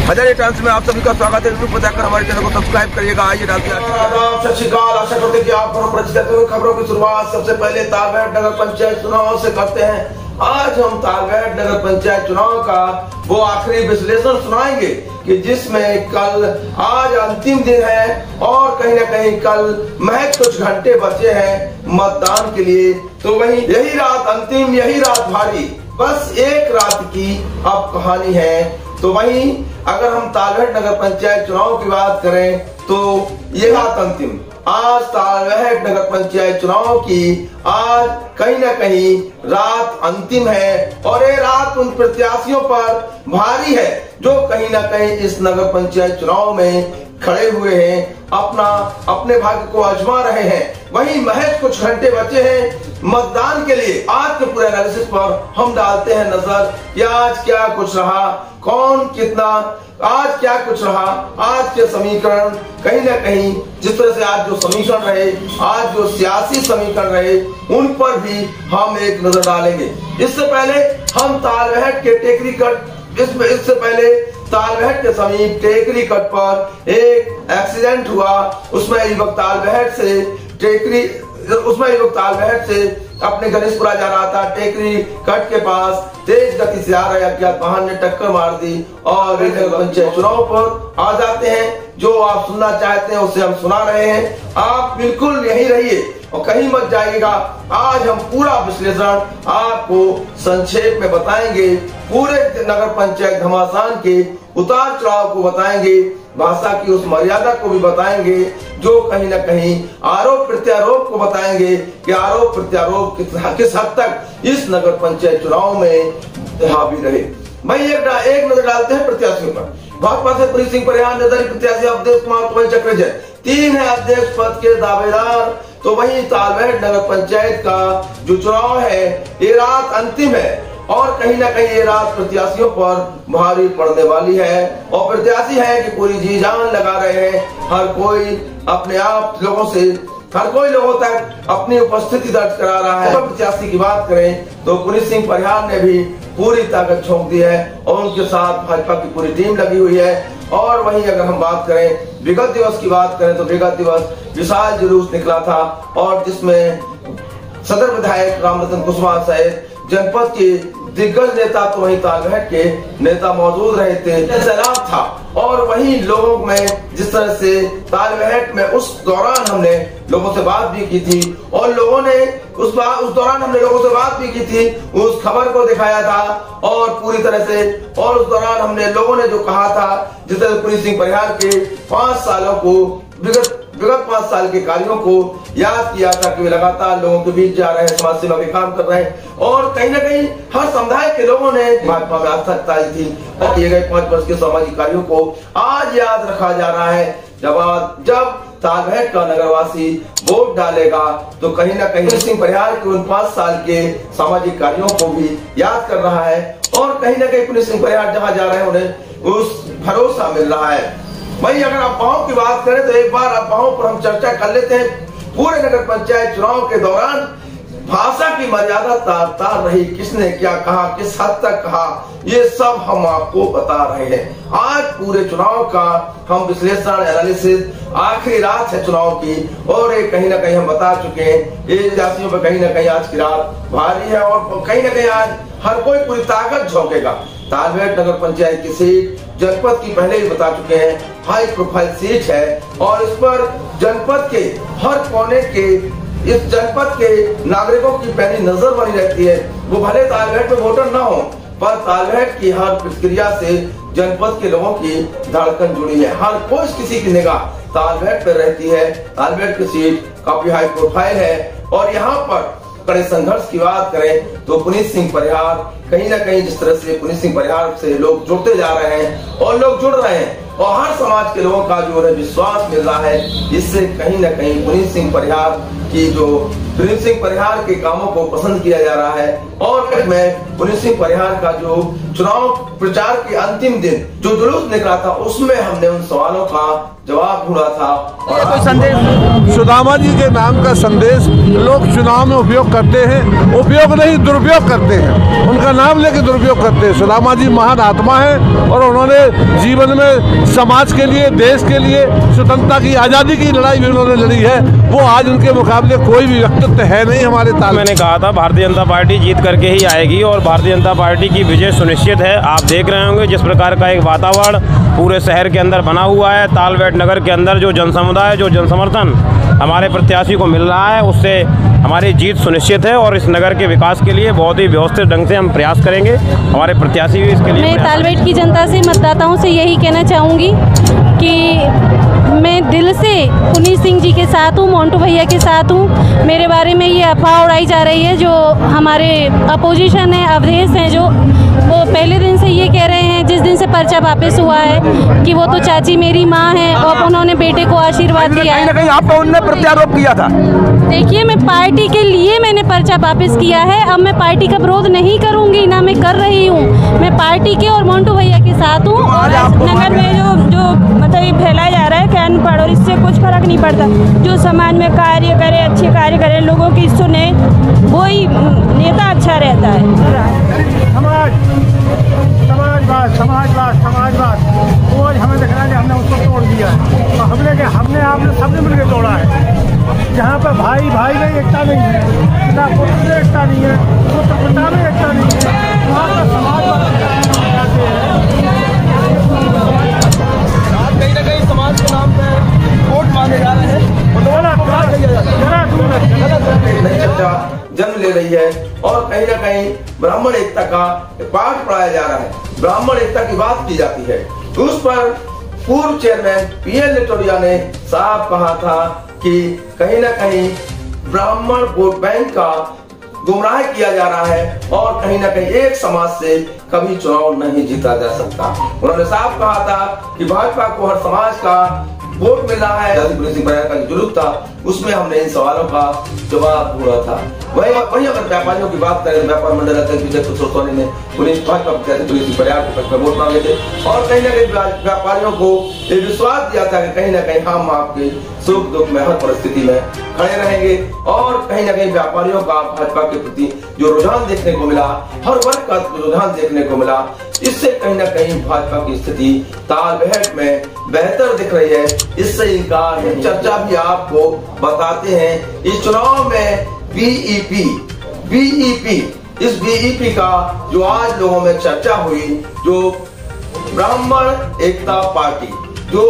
Hazare times में आप सभी का स्वागत है। यूट्यूब पर जाकर हमारे चैनल को सब्सक्राइब करिएगा। आइए डालते हैं। सत श्री अकाल। आशा करते कि आप परिचित हुए खबरों की शुरुआत सबसे पहले तालबेहट नगर पंचायत चुनाव से करते हैं। आज हम तालबेहट नगर पंचायत चुनाव का वो आखिरी विश्लेषण सुनाएंगे कि जिसमें कल आज अंतिम दिन है और कहीं न कहीं कल महज कुछ घंटे बचे हैं मतदान के लिए। तो वही यही रात अंतिम, यही रात भारी, बस एक रात की अब कहानी है। तो वहीं अगर हम तालबेहट नगर पंचायत चुनाव की बात करें तो ये रात अंतिम, आज तालबेहट नगर पंचायत चुनाव की आज कहीं न कहीं रात अंतिम है और ये रात उन प्रत्याशियों पर भारी है जो कहीं न कहीं इस नगर पंचायत चुनाव में खड़े हुए हैं, अपने भाग्य को आजमा रहे हैं। वहीं महज कुछ घंटे बचे हैं मतदान के लिए। आज के पूरे एनालिसिस पर हम डालते हैं नजर कि आज क्या कुछ रहा, कौन कितना, आज क्या कुछ रहा, आज के समीकरण कहीं न कहीं जिस तरह से आज जो समीकरण रहे, आज जो सियासी समीकरण रहे, उन पर भी हम एक नजर डालेंगे। इससे पहले हम तालबेहट के टेकरी कट इससे पहले तालबेहट के समीप टेकरी कट पर एक एक्सीडेंट हुआ। उसमें युवक तालबेहट से अपने गणेशपुरा जा रहा था। टेकरी कट के पास तेज गति से आ रहे अज्ञात वाहन ने टक्कर मार दी और पंचायत चुनाव पर आ जाते हैं। जो आप सुनना चाहते हैं उसे हम सुना रहे हैं, आप बिल्कुल यहीं रहिए और कहीं मत जाइएगा। आज हम पूरा विश्लेषण आपको संक्षेप में बताएंगे, पूरे नगर पंचायत घमासान के उतार चढ़ाव को बताएंगे, भाषा की उस मर्यादा को भी बताएंगे, जो कहीं न कहीं आरोप प्रत्यारोप को बताएंगे कि आरोप प्रत्यारोप किस हद तक इस नगर पंचायत चुनाव में हावी रहे। भाई एक नजर डालते हैं प्रत्याशियों पर। भाजपा से पुनीत सिंह परिहार, निर्दलीय प्रत्याशी अवधेश कुमार चक्रजय, 3 है अध्यक्ष पद के दावेदार। तो वहीं तालबेहट नगर पंचायत का जो चुनाव है ये रात अंतिम है और कहीं ना कहीं ये रात प्रत्याशियों पर भारी पड़ने वाली है और प्रत्याशी है कि पूरी जी जान लगा रहे हैं। हर कोई अपने आप लोगों तक अपनी उपस्थिति दर्ज करा रहा है। प्रत्याशी की बात करें तो पुनीत सिंह परिहार ने भी पूरी ताकत झोंक दी है और उनके साथ भाजपा की पूरी टीम लगी हुई है। और वहीं अगर हम बात करें विगत दिवस की बात करें तो विगत दिवस विशाल जुलूस निकला था और जिसमें सदर विधायक रामरतन कुशवाहा सहित जनपद के दिग्गज नेता तो वहीं तालबेहट के नेता मौजूद रहे थे। सैलाब था और वहीं लोगों में जिस तरह से तालबेहट में उस दौरान हमने लोगों से बात भी की थी और लोगों ने उस दौरान हमने लोगों से बात भी की थी, उस खबर को दिखाया था और पूरी तरह से। और उस दौरान हमने लोगों ने जो कहा था, जिस तरह पुनीत सिंह परिहार के 5 सालों को विगत 5 साल के कार्यों को याद किया था कि वे लगातार लोगों के बीच जा रहे हैं, समाज सेवा के काम कर रहे हैं और कहीं न कहीं हर समुदाय के लोगों ने भाजपा में आस्था जताई थी। किए गए 5 वर्ष के सामाजिक कार्यों को आज याद रखा जा रहा है। जब तालबेहट का नगरवासी वोट डालेगा तो कहीं न कहीं पुनीत सिंह परिहार के उन 5 साल के सामाजिक कार्यों को भी याद कर रहा है और कहीं न कहीं पुनीत सिंह परिहार जहाँ जा रहे हैं उन्हें उस भरोसा मिल रहा है। वहीं अगर अफवाहों की बात करें तो एक बार अफवाहों पर हम चर्चा कर लेते हैं। पूरे नगर पंचायत चुनाव के दौरान भाषा की मर्यादा तार रही, किसने क्या कहा, किस हद तक कहा, ये सब हम आपको बता रहे हैं। आज पूरे चुनाव का हम विश्लेषण एनालिसिस, आखिरी रात है चुनाव की और ये कहीं ना कहीं हम बता चुके हैं। ये जातियों पर कहीं ना कहीं आज की रात भारी है और कहीं ना कहीं आज हर कोई पूरी ताकत झोंकेगा। तालबेहट नगर पंचायत की सीट जनपद की पहले ही बता चुके हैं, हाई प्रोफाइल सीट है और इस पर जनपद के हर कोने के इस जनपद के नागरिकों की पैनी नजर बनी रहती है। वो भले तालबेहट में वोटर न हो पर तालबेहट की हर प्रतिक्रिया से जनपद के लोगों की धड़कन जुड़ी है। हर कोई किसी की निगाह तालबेहट पर रहती है। तालबेहट की सीट काफी हाई प्रोफाइल है और यहाँ पर कड़े संघर्ष की बात करें तो पुनीत सिंह परिहार कहीं ना कहीं जिस तरह से पुनीत सिंह परिहार से लोग जुड़ते जा रहे हैं और लोग जुड़ रहे हैं और हर समाज के लोगों का जो उन्हें विश्वास मिल रहा है, इससे कहीं ना कहीं पुनीत सिंह परिहार की जो पुनीत सिंह परिहार के कामों को पसंद किया जा रहा है। और मैं पुनीत सिंह परिहार का जो चुनाव प्रचार के अंतिम दिन जो जुलूस निकला था उसमें हमने उन सवालों का जवाब ढूंढा था। और कोई संदेश सुदामा जी के नाम का संदेश लोग चुनाव में उपयोग करते हैं, उपयोग नहीं दुरुपयोग करते हैं, उनका नाम लेके दुरुपयोग करते हैं। सुदामा जी महान आत्मा है और उन्होंने जीवन में समाज के लिए, देश के लिए, स्वतंत्रता की, आज़ादी की लड़ाई भी उन्होंने लड़ी है। वो आज उनके मुकाबले कोई भी व्यक्तित्व है नहीं हमारे ताल। मैंने कहा था भारतीय जनता पार्टी जीत करके ही आएगी और भारतीय जनता पार्टी की विजय सुनिश्चित है। आप देख रहे होंगे जिस प्रकार का एक वातावरण पूरे शहर के अंदर बना हुआ है। तालबेट नगर के अंदर जो जनसमुदाय, जो जनसमर्थन हमारे प्रत्याशी को मिल रहा है उससे हमारी जीत सुनिश्चित है और इस नगर के विकास के लिए बहुत ही व्यवस्थित ढंग से हम प्रयास करेंगे। हमारे प्रत्याशी भी इसके लिए। मैं तालबेट की जनता से, मतदाताओं से यही कहना चाहूँगी कि मैं दिल से पुनीत सिंह जी के साथ हूँ, मोंटू भैया के साथ हूँ। मेरे बारे में ये अफवाह उड़ाई जा रही है, जो हमारे अपोजिशन है, अवधेश हैं, जो वो पहले दिन से ये कह रहे हैं, जिस दिन से पर्चा वापस हुआ है, कि वो तो चाची मेरी माँ है और उन्होंने बेटे को आशीर्वाद दिया है। कहीं ना कहीं आपको उन्होंने प्रत्यारोप किया था। देखिए, मैं पार्टी के लिए मैंने पर्चा वापस किया है। अब मैं पार्टी का विरोध नहीं करूँगी, ना मैं कर रही हूँ। मैं पार्टी के और मोंटू भैया के साथ हूँ। और नगर में जो मतलब ये फैलाया जा रहा है कि अनपढ़, और इससे कुछ फर्क नहीं पड़ता। जो समाज में कार्य करे, अच्छे कार्य करे, लोगों की सुने, वही नेता अच्छा रहता है। समाजवाद वो हमें दिख रहा है कि हमने उसको तोड़ दिया है और हमने आपने सबने मिलकर तोड़ा है। जहाँ पर भाई में एकता नहीं है, पिता पुत्र में एकता नहीं है, पुत्र पिता में एकता नहीं है, वहाँ पर समाजवाद कहीं ना कहीं समाज के नाम पे वोट मांगे जा रहे हैं। नई चर्चा जन्म ले रही है और कहीं ना कहीं ब्राह्मण एकता का पाठ पढ़ाया जा रहा है, ब्राह्मण एकता की बात की जाती है। उस पर पूर्व चेयरमैन पीएल लिटोरिया ने साफ कहा था कि कहीं ना कहीं ब्राह्मण वोट बैंक का गुमराह किया जा रहा है और कहीं ना कहीं एक समाज से कभी चुनाव नहीं जीता जा सकता। उन्होंने साफ कहा था कि भाजपा को हर समाज का वोट मिल रहा है। पुनीत सिंह परिहार का जुलूस था, उसमें हमने इन सवालों का जवाब ढूंढा था। वही अगर व्यापारियों की बात करें, व्यापार मंडल अध्यक्ष विजय सोनी ने भाजपा पुनीत सिंह परिहार के पक्ष में वोट मांगे थे और कहीं ना कहीं व्यापारियों को ये विश्वास दिया था कि कहीं ना कहीं हम आपके सुख दुख में हर परिस्थिति में खड़े रहेंगे। और कहीं ना कहीं व्यापारियों का भाजपा के प्रति जो रुझान देखने को मिला, हर वर्ग का रुझान देखने को मिला, इससे कहीं ना कहीं भाजपा की स्थिति तालबेहट में बेहतर दिख रही है। इससे इनकार नहीं। चर्चा भी आपको बताते हैं इस चुनाव में बीईपी, इस बीईपी का जो आज लोगों में चर्चा हुई, जो ब्राह्मण एकता पार्टी जो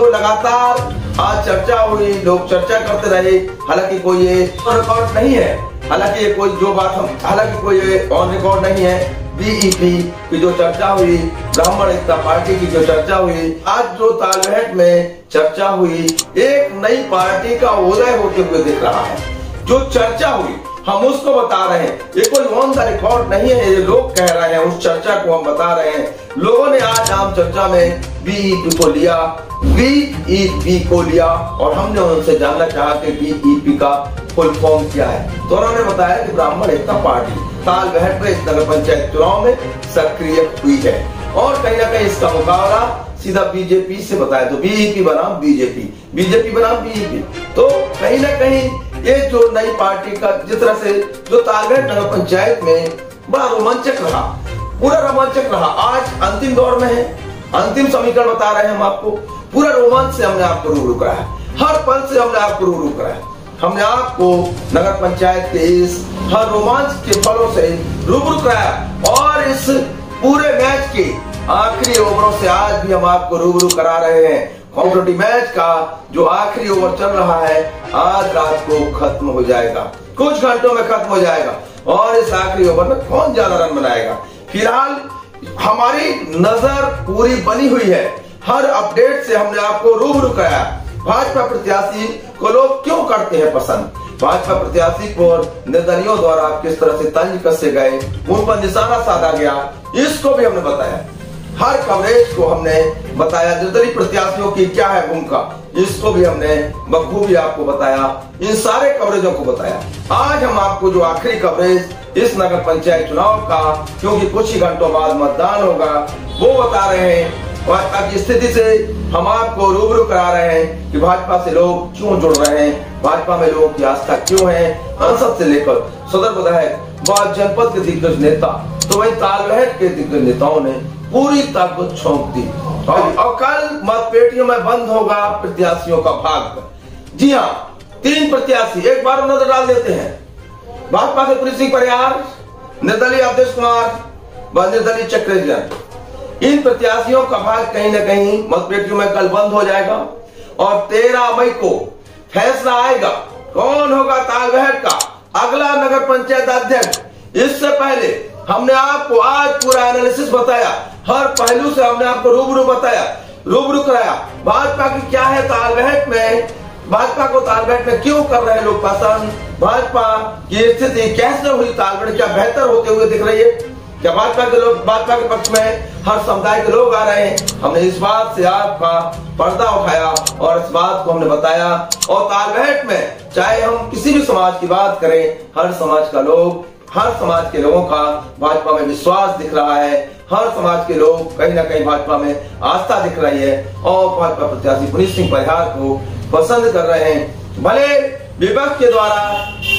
लगातार आज चर्चा हुई, लोग चर्चा करते रहे। हालांकि कोई ये रिकॉर्ड नहीं है, हालांकि ये कोई जो बात हम हालांकि कोई ये ऑन रिकॉर्ड नहीं है। बीईपी की जो चर्चा हुई, ब्राह्मण एकता पार्टी की जो चर्चा हुई, आज जो तालबेहट में चर्चा हुई, एक नई पार्टी का उदय होते हुए दिख रहा है। जो चर्चा हुई हम उसको बता रहे हैं, ये कोई ऑन द रिकॉर्ड नहीं है, ये लोग कह रहे हैं, उस चर्चा को हम बता रहे हैं। लोगों ने आज आम चर्चा में बीईपी को लिया और हमने उनसे जानना चाहा कि बीईपी का फुल फॉर्म क्या है। तो उन्होंने बताया कि ब्राह्मण एकता पार्टी तालबेहट में इस नगर पंचायत चुनाव में सक्रिय हुई है और कहीं ना कहीं इसका मुकाबला सीधा बीजेपी से बताया, तो बीईपी बनाम बीजेपी बनाम बीईपी। तो कहीं ना कहीं ये जो नई पार्टी का जिस तरह से जो तालबेहट नगर पंचायत में बड़ा रोमांचक रहा, पूरा रोमांचक रहा, आज अंतिम दौर में है, अंतिम समीकरण बता रहे हैं हम आपको। पूरा रोमांच से हमने आपको रूबरू कराया, हर पल से हमने आपको रूबरू कराया। हमने आपको नगर पंचायत के इस हर रोमांच के फलों से रूबरू कराया और इस पूरे मैच के आखिरी ओवरों से आज भी हम आपको रूबरू करा रहे हैं। कॉम्पिटिटिव मैच का जो आखिरी ओवर चल रहा है आज रात को खत्म हो जाएगा, कुछ घंटों में खत्म हो जाएगा और इस आखिरी ओवर में कौन ज्यादा रन बनाएगा। फिलहाल हमारी नजर पूरी बनी हुई है, हर अपडेट से हमने आपको रूबरू कराया। भाजपा प्रत्याशी को लोग क्यों करते हैं पसंद, भाजपा प्रत्याशी को निर्दलियों द्वारा किस तरह से तंज कसे गए, उन पर निशाना साधा गया, इसको भी हमने बताया। हर कवरेज को हमने बताया। निर्दलीय प्रत्याशियों की क्या है भूमिका, इसको भी हमने बखूबी आपको बताया, इन सारे कवरेजों को बताया। आज हम आपको जो आखिरी कवरेज इस नगर पंचायत चुनाव का, क्योंकि कुछ ही घंटों बाद मतदान होगा, वो बता रहे हैं। भाजपा की स्थिति से हम आपको रूबरू करा रहे हैं कि भाजपा से लोग क्यों जुड़ रहे हैं, भाजपा में लोगों की आस्था क्यों है। सांसद से लेकर सदर विधायक व जनपद के दिग्गज नेता, तो वही तालबेहट के दिग्गज नेताओं ने पूरी ताकत झोंक दी। और कल मतपेटियों में बंद होगा प्रत्याशियों का भाग्य। जी हाँ, 3 प्रत्याशी एक बार नजर डाल देते हैं। भाजपा से पुनीत सिंह परिहार, निर्दलीय अवधेश कुमार व निर्दलीय चक्रजन, इन प्रत्याशियों का भाग्य कहीं न कहीं मतपेटियों में कल बंद हो जाएगा और 13 मई को फैसला आएगा कौन होगा तालबेहट का अगला नगर पंचायत अध्यक्ष। इससे पहले हमने आपको आज पूरा एनालिसिस बताया, हर पहलू से हमने आपको रूबरू बताया, रूबरू कराया। भाजपा की क्या है तालबेहट में, भाजपा को तालबेहट में क्यों कर रहे हैं लोग पसंद, भाजपा की स्थिति कैसे हुई, तालबेहट क्या बेहतर होते हुए दिख रही है, क्या भाजपा के लोग, भाजपा के पक्ष में हर समुदाय के लोग आ रहे हैं। हमने इस बात से आपका पर्दा उठाया और इस बात को हमने बताया। और तालबेहट में चाहे हम किसी भी समाज की बात करें, हर समाज का लोग, हर समाज के लोगों का भाजपा में विश्वास दिख रहा है, हर समाज के लोग कहीं ना कहीं भाजपा में आस्था दिख रही है और भाजपा प्रत्याशी पुनीत सिंह परिहार को पसंद कर रहे हैं। भले विपक्ष के द्वारा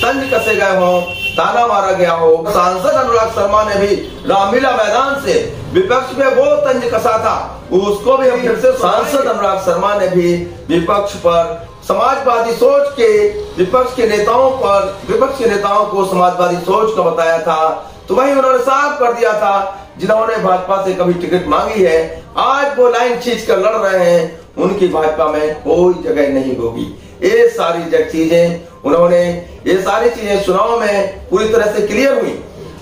तंज कसे गए हो, ताना मारा गया हो, सांसद अनुराग शर्मा ने भी रामलीला मैदान से विपक्ष में वो तंज कसा था, उसको भी हम फिर से, सांसद अनुराग शर्मा ने भी विपक्ष पर समाजवादी सोच के, विपक्ष के नेताओं पर, विपक्ष के नेताओं को समाजवादी सोच का बताया था। तो वही उन्होंने साफ कर दिया था, जिन्होंने भाजपा से कभी टिकट मांगी है, आज वो लाइन खींच कर लड़ रहे हैं, उनकी भाजपा में कोई जगह नहीं होगी। ये सारी चीजें उन्होंने, ये सारी चीजें चुनाव में पूरी तरह से क्लियर हुई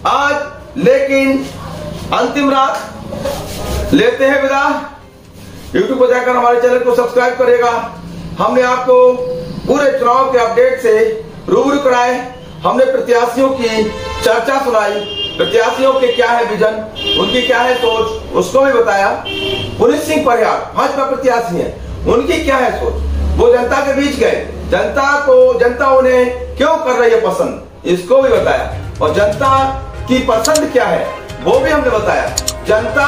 आज। लेकिन अंतिम रात लेते हैं विदा। यूट्यूब पर जाकर हमारे चैनल को सब्सक्राइब करेगा। हमने आपको पूरे चुनाव के अपडेट से रूबरू कराए, हमने प्रत्याशियों की चर्चा सुनाई, प्रत्याशियों के क्या है विजन, उनकी क्या है सोच, उसको भी बताया। पुनीत सिंह परिहार भाजपा प्रत्याशी हैं, उनकी क्या है सोच, वो जनता के बीच गए, जनता उन्हें क्यों कर रही है पसंद, इसको भी बताया। और जनता की पसंद क्या है वो भी हमने बताया, जनता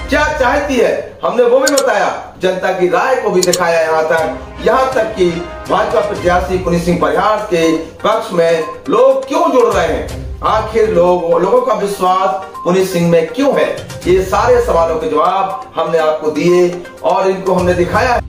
क्या चाहती है हमने वो भी बताया, जनता की राय को भी दिखाया। यहाँ तक कि भाजपा प्रत्याशी पुनीत सिंह परिहार के पक्ष में लोग क्यों जुड़ रहे हैं, आखिर लोगों का विश्वास पुनीत सिंह में क्यों है, ये सारे सवालों के जवाब हमने आपको दिए और इनको हमने दिखाया।